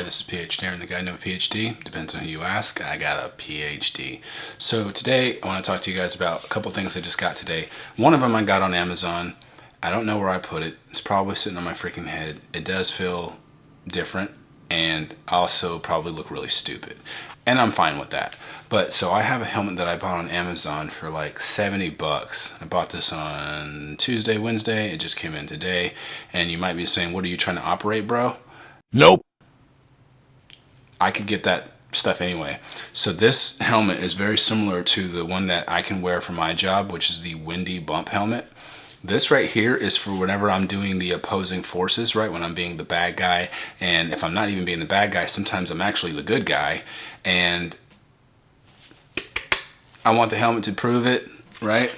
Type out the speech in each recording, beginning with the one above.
this is Expeditionary, and the guy no PhD. Depends on who you ask. I got a PhD. So today I want to talk to you guys about a couple things I just got today. One of them I got on Amazon. I don't know where I put it. It's probably sitting on my freaking head. It does feel different and also probably look really stupid. And I'm fine with that. But so I have a helmet that I bought on Amazon for like 70 bucks. I bought this on Tuesday, Wednesday. It just came in today. And you might be saying, what are you trying to operate, bro? Nope. I could get that stuff anyway. So this helmet is very similar to the one that I can wear for my job, which is the windy bump helmet. This right here is for whenever I'm doing the opposing forces, right? When I'm being the bad guy. And if I'm not even being the bad guy, sometimes I'm actually the good guy. And I want the helmet to prove it, right?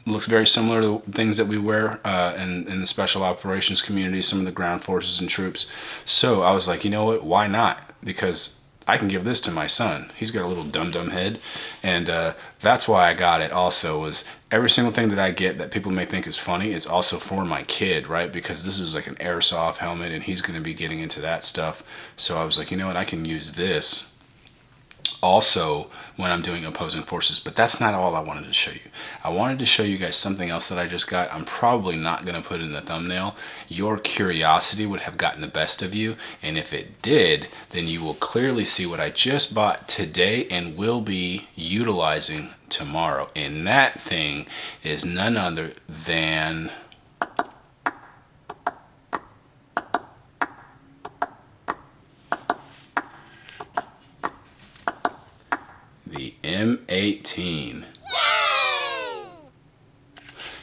Looks very similar to things that we wear in the special operations community, some of the ground forces and troops. So I was like, you know what? Why not? Because I can give this to my son. He's got a little dum-dum head. And that's why I got it also, was every single thing that I get that people may think is funny is also for my kid, right? Because this is like an airsoft helmet and he's going to be getting into that stuff. So I was like, you know what? I can use this also when I'm doing opposing forces. But that's not all I wanted to show you. I wanted to show you guys something else that I just got. I'm probably not going to put it in the thumbnail. Your curiosity would have gotten the best of you, and if it did, then you will clearly see what I just bought today and will be utilizing tomorrow. And that thing is none other than the M18. Yay!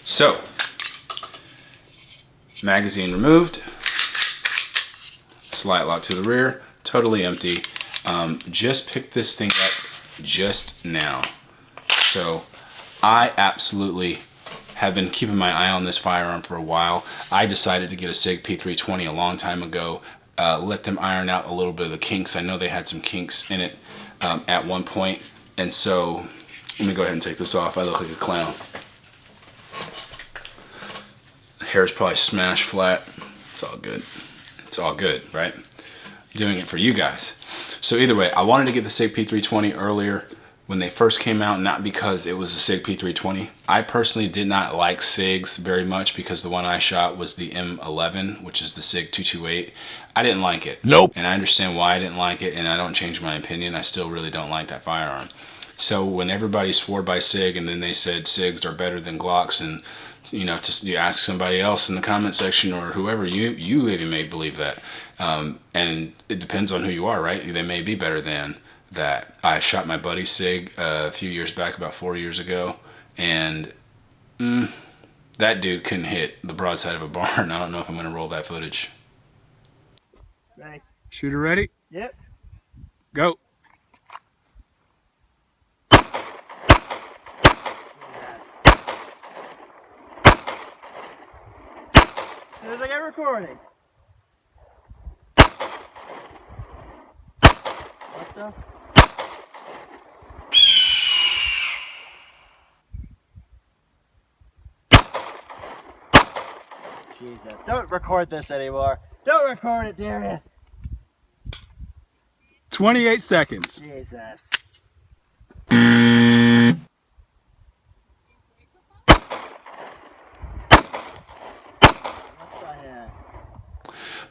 So, magazine removed, slight lock to the rear, totally empty. Just picked this thing up just now. So, I absolutely have been keeping my eye on this firearm for a while. I decided to get a Sig P320 a long time ago. Let them iron out a little bit of the kinks. I know they had some kinks in it at one point. And so, let me go ahead and take this off. I look like a clown. Hair's probably smashed flat. It's all good. It's all good, right? I'm doing it for you guys. So either way, I wanted to get the Sig P320 earlier when they first came out, not because it was a Sig P320. I personally did not like Sigs very much because the one I shot was the M11, which is the Sig 228. I didn't like it. Nope. And I understand why I didn't like it, and I don't change my opinion. I still really don't like that firearm. So when everybody swore by Sig and then they said Sigs are better than Glocks, and you know, just you ask somebody else in the comment section or whoever, you even may believe that. And it depends on who you are, right? They may be better than that. I shot my buddy Sig a few years back, about 4 years ago, and that dude couldn't hit the broadside of a barn. I don't know if I'm going to roll that footage. Ready. Shooter ready? Yep. Go. As soon as I get recording. What the? Jesus. Don't record this anymore. Don't record it, Darian. 28 seconds. Jesus.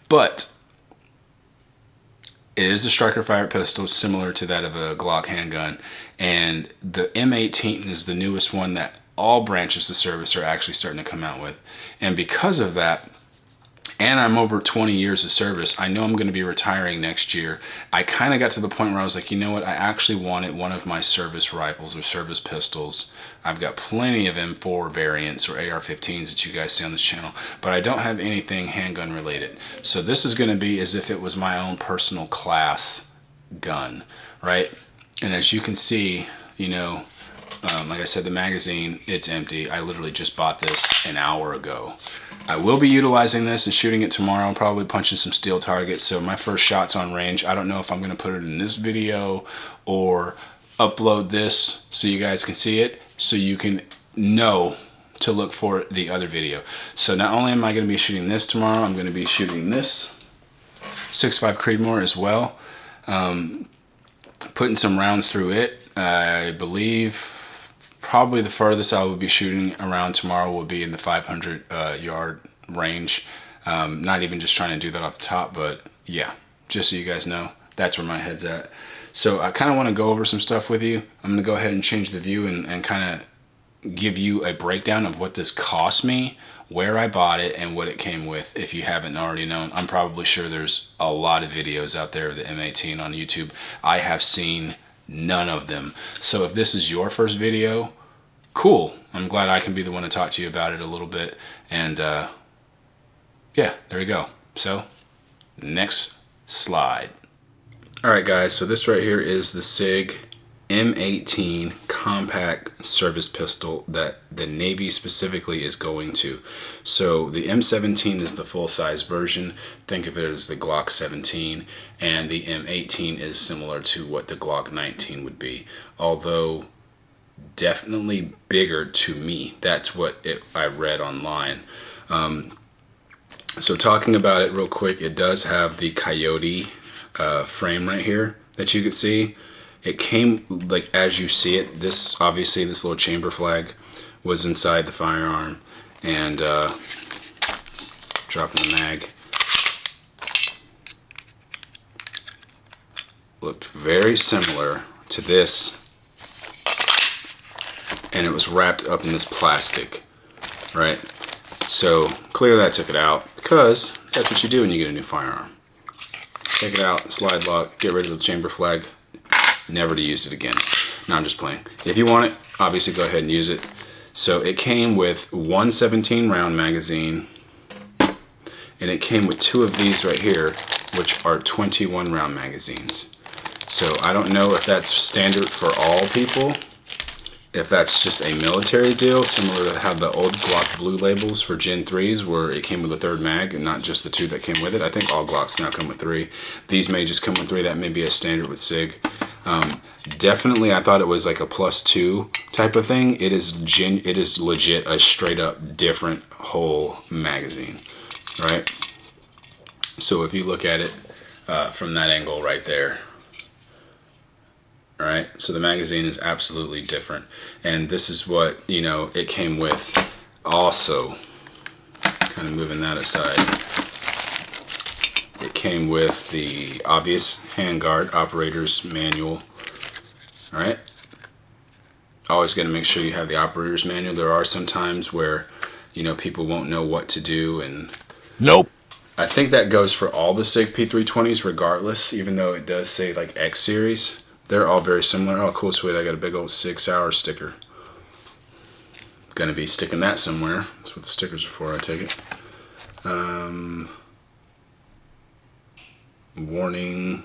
But it is a striker fired pistol similar to that of a Glock handgun, and the M18 is the newest one that all branches of service are actually starting to come out with. And because of that, and I'm over 20 years of service, I know I'm going to be retiring next year. I kind of got to the point where I was like, you know what, I actually wanted one of my service rifles or service pistols. I've got plenty of M4 variants or AR-15s that you guys see on this channel, but I don't have anything handgun related. So this is going to be as if it was my own personal class gun, right? And as you can see, you know, like I said, the magazine, it's empty. I literally just bought this an hour ago. I will be utilizing this and shooting it tomorrow, probably punching some steel targets. So my first shot's on range. I don't know if I'm going to put it in this video or upload this so you guys can see it, so you can know to look for the other video. So not only am I going to be shooting this tomorrow, I'm going to be shooting this .6.5 Creedmoor as well. Putting some rounds through it. I believe probably the furthest I will be shooting around tomorrow will be in the 500 yard range. Not even just trying to do that off the top, but yeah, just so you guys know, that's where my head's at. So I kind of want to go over some stuff with you. I'm going to go ahead and change the view and kind of give you a breakdown of what this cost me, where I bought it, and what it came with, if you haven't already known. I'm probably sure there's a lot of videos out there of the M18 on YouTube. I have seen none of them. So if this is your first video, cool. I'm glad I can be the one to talk to you about it a little bit. And yeah, there we go. So next slide. All right, guys, so this right here is the Sig M18 compact service pistol that the Navy specifically is going to. So the M17 is the full-size version. Think of it as the Glock 17, and the M18 is similar to what the Glock 19 would be, although definitely bigger to me. That's what I read online. So talking about it real quick, it does have the Coyote frame right here that you can see. It came, like, as you see it, this, obviously this little chamber flag was inside the firearm, and dropping the mag. Looked very similar to this, and it was wrapped up in this plastic, right? So clearly I took it out, because that's what you do when you get a new firearm. Take it out, slide lock, get rid of the chamber flag, never to use it again. No, I'm just playing. If you want it, obviously go ahead and use it. So it came with one 17 round magazine, and it came with two of these right here, which are 21 round magazines. So I don't know if that's standard for all people, if that's just a military deal, similar to how the old Glock Blue labels for Gen 3s, where it came with a third mag and not just the two that came with it. I think all Glocks now come with three. These may just come with three. That may be a standard with Sig. Definitely, I thought it was like a +2 type of thing. It is legit a straight up different whole magazine, right? So if you look at it from that angle right there, right? So the magazine is absolutely different, and this is what, you know, it came with. Also, kind of moving that aside, it came with the obvious handguard operator's manual. All right, always got to make sure you have the operator's manual. There are some times where, you know, people won't know what to do, and nope. I think that goes for all the Sig P320s regardless, even though it does say like X series. They're all very similar. Oh, cool, sweet. I got a big old Sig Sauer sticker. Gonna be sticking that somewhere. That's what the stickers are for, I take it. Warning.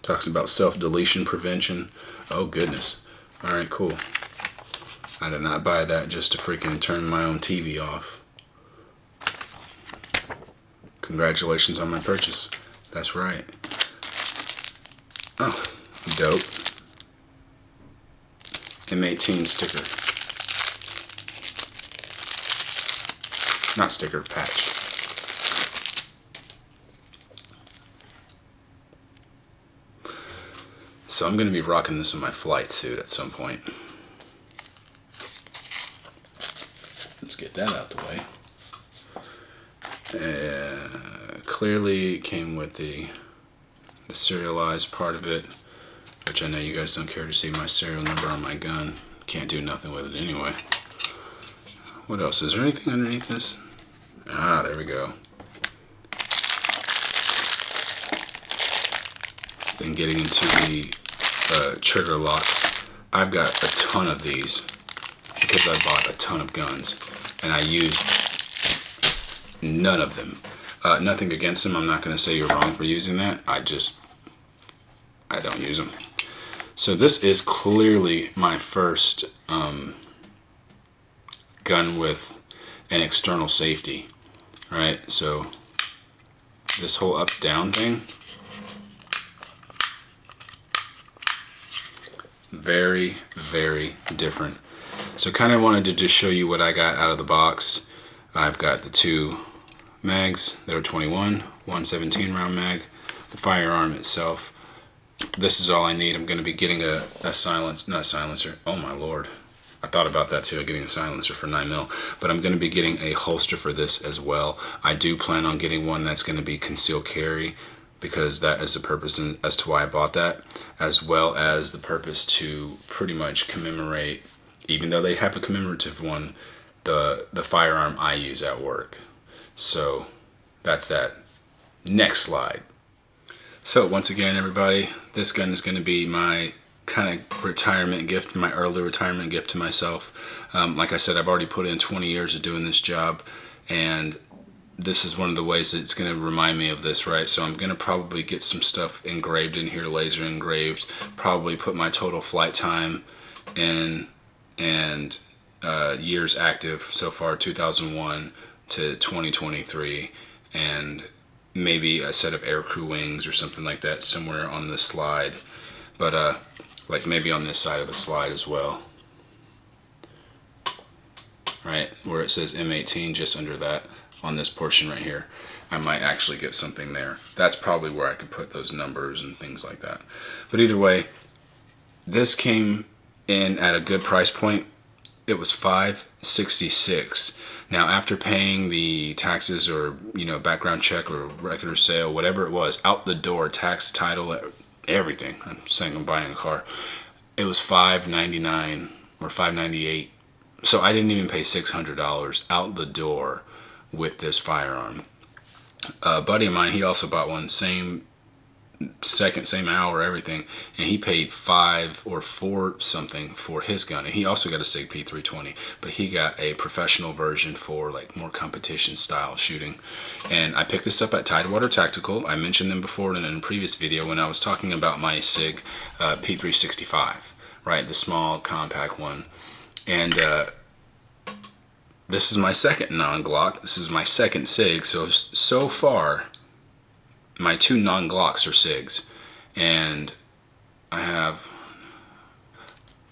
Talks about self-deletion prevention. Oh, goodness. Alright, cool. I did not buy that just to freaking turn my own TV off. Congratulations on my purchase. That's right. Oh, dope. M18 sticker. Not sticker, patch. So I'm going to be rocking this in my flight suit at some point. Let's get that out the way. Clearly it came with the serialized part of it, which I know you guys don't care to see my serial number on my gun. Can't do nothing with it anyway. What else? Is there anything underneath this? Ah, there we go. Then getting into the trigger lock. I've got a ton of these because I bought a ton of guns, and I used none of them. Nothing against them. I'm not going to say you're wrong for using that. I don't use them. So this is clearly my first gun with an external safety, right? So this whole up-down thing, very, very different. So kind of wanted to just show you what I got out of the box. I've got the two mags that are 21, one 17 round mag. firearm itself, this is all I need. I'm going to be getting a not silencer. Oh my lord. I thought about that too, getting a silencer for 9mm, but I'm going to be getting a holster for this as well. I do plan on getting one that's going to be concealed carry, because that is the purpose as to why I bought that, as well as the purpose to pretty much commemorate, even though they have a commemorative one, the firearm I use at work. So that's that. Next slide. So once again, everybody, this gun is going to be my kind of retirement gift, my early retirement gift to myself. Like I said, I've already put in 20 years of doing this job, and this is one of the ways that it's going to remind me of this, right? So I'm going to probably get some stuff engraved in here, laser engraved, probably put my total flight time in, and years active so far, 2001 to 2023, and maybe a set of aircrew wings or something like that somewhere on this slide. But like maybe on this side of the slide as well, right where it says M18, just under that, on this portion right here, I might actually get something there. That's probably where I could put those numbers and things like that. But either way, this came in at a good price point. It was $566. Now, after paying the taxes, or background check or record of sale, whatever it was, out the door, tax, title, everything, I'm saying I'm buying a car, it was $599 or $598. So I didn't even pay $600 out the door with this firearm. A buddy of mine, he also bought one, same hour, everything, and he paid $5 or $4 something for his gun, and he also got a Sig P320, but he got a professional version for like more competition style shooting. And I picked this up at Tidewater Tactical. I mentioned them before in a previous video when I was talking about my Sig P365, right, the small compact one. And this is my second non-Glock. This is my second Sig. So far, my 2 non-Glocks are Sigs, and I have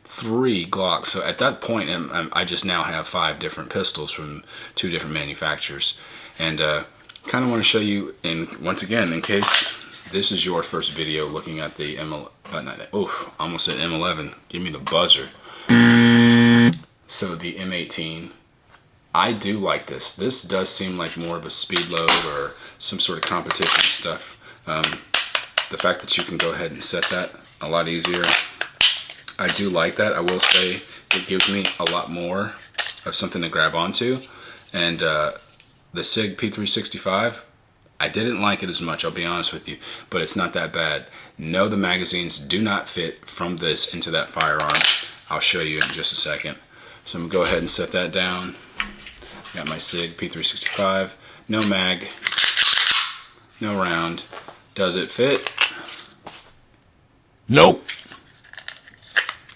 3 Glocks. So at that point, I just now have 5 different pistols from 2 different manufacturers. And kind of want to show you, and once again, in case this is your first video looking at the almost said M11. Give me the buzzer. So the M18. I do like this. This does seem like more of a speed load or some sort of competition stuff. The fact that you can go ahead and set that a lot easier, I do like that. I will say it gives me a lot more of something to grab onto. And the Sig P365, I didn't like it as much, I'll be honest with you, but it's not that bad. No, the magazines do not fit from this into that firearm. I'll show you in just a second. So I'm gonna go ahead and set that down. Got my Sig P365, no mag, no round. Does it fit? Nope.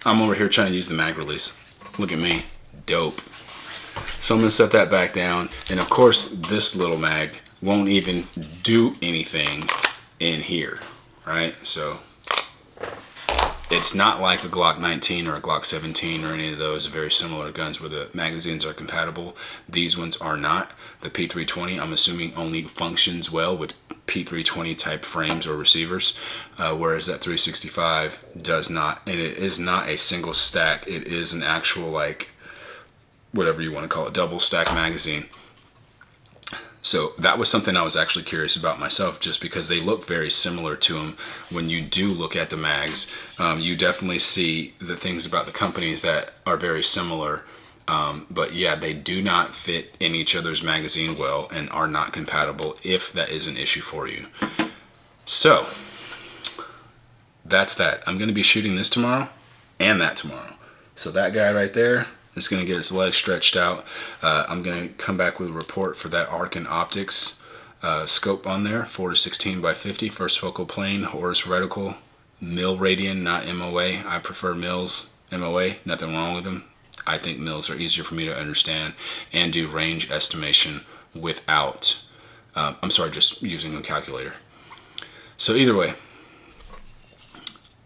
I'm over here trying to use the mag release. Look at me, dope. So I'm gonna set that back down, and of course this little mag won't even do anything in here, right? So it's not like a Glock 19 or a Glock 17 or any of those very similar guns where the magazines are compatible. These ones are not. The P320, I'm assuming, only functions well with P320 type frames or receivers, whereas that 365 does not. And it is not a single stack. It is an actual, like, whatever you want to call it, double stack magazine. So that was something I was actually curious about myself, just because they look very similar to them. When you do look at the mags, you definitely see the things about the companies that are very similar. But yeah, they do not fit in each other's magazine well and are not compatible, if that is an issue for you. So that's that. I'm going to be shooting this tomorrow and that tomorrow. So that guy right there is going to get his legs stretched out. I'm going to come back with a report for that Arc and Optics scope on there, 4-16 by 50, first focal plane, Horus reticle, mil radian, not MOA. I prefer mils, MOA, nothing wrong with them. I think mils are easier for me to understand and do range estimation without, just using a calculator. So either way,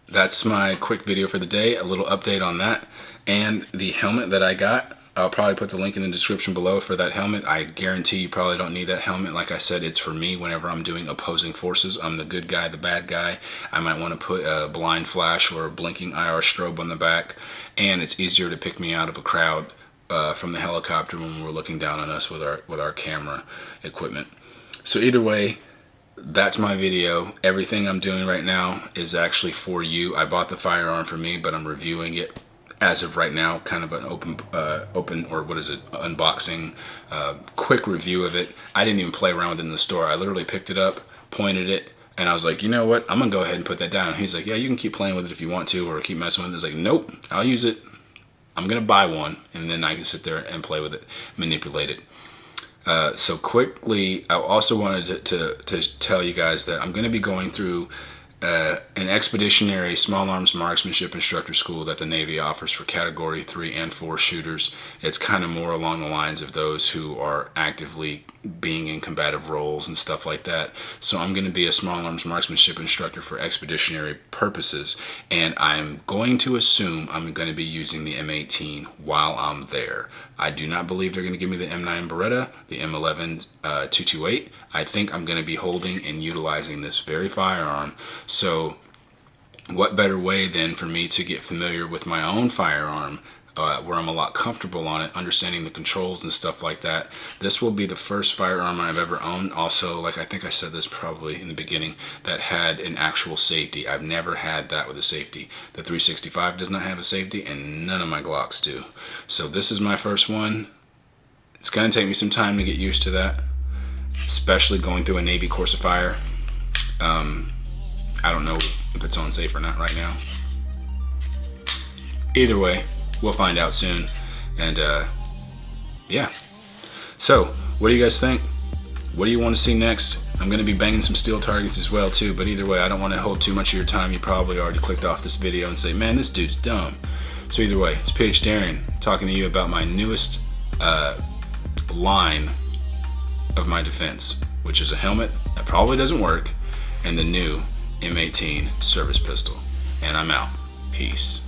that's my quick video for the day, a little update on that. And the helmet that I got I'll probably put the link in the description below for that helmet. I guarantee you probably don't need that helmet. Like I said, it's for me whenever I'm doing opposing forces. I'm the good guy, the bad guy. I might want to put a blind flash or a blinking IR strobe on the back, and it's easier to pick me out of a crowd from the helicopter when we're looking down on us with our camera equipment. So either way, that's my video. Everything I'm doing right now is actually for you. I bought the firearm for me, but I'm reviewing it as of right now, kind of an unboxing, quick review of it. I didn't even play around with it in the store. I literally picked it up, pointed it, and I was like, you know what? I'm gonna go ahead and put that down. He's like, yeah, you can keep playing with it if you want to, or keep messing with it. I was like, nope, I'll use it. I'm gonna buy one, and then I can sit there and play with it, manipulate it. So quickly, I also wanted to tell you guys that I'm going to be going through an expeditionary small arms marksmanship instructor school that the Navy offers for category 3 and 4 shooters. It's kind of more along the lines of those who are actively being in combative roles and stuff like that. So I'm going to be a small arms marksmanship instructor for expeditionary purposes, and I'm going to assume I'm going to be using the M18 while I'm there. I do not believe they're going to give me the M9 Beretta, the M11 228. I think I'm going to be holding and utilizing this very firearm. So what better way than for me to get familiar with my own firearm, where I'm a lot comfortable on it, understanding the controls and stuff like that. This will be the first firearm I've ever owned. Also, like I think I said this probably in the beginning, that had an actual safety. I've never had that with a safety. The 365 does not have a safety, and none of my Glocks do. So this is my first one. It's going to take me some time to get used to that, especially going through a Navy course of fire. I don't know if it's on safe or not right now. Either way, we'll find out soon. And yeah. So what do you guys think? What do you want to see next? I'm going to be banging some steel targets as well too, but either way, I don't want to hold too much of your time. You probably already clicked off this video and say, man, this dude's dumb. So either way, it's PH Darian talking to you about my newest line of my defense, which is a helmet that probably doesn't work, and the new M18 service pistol. And I'm out. Peace.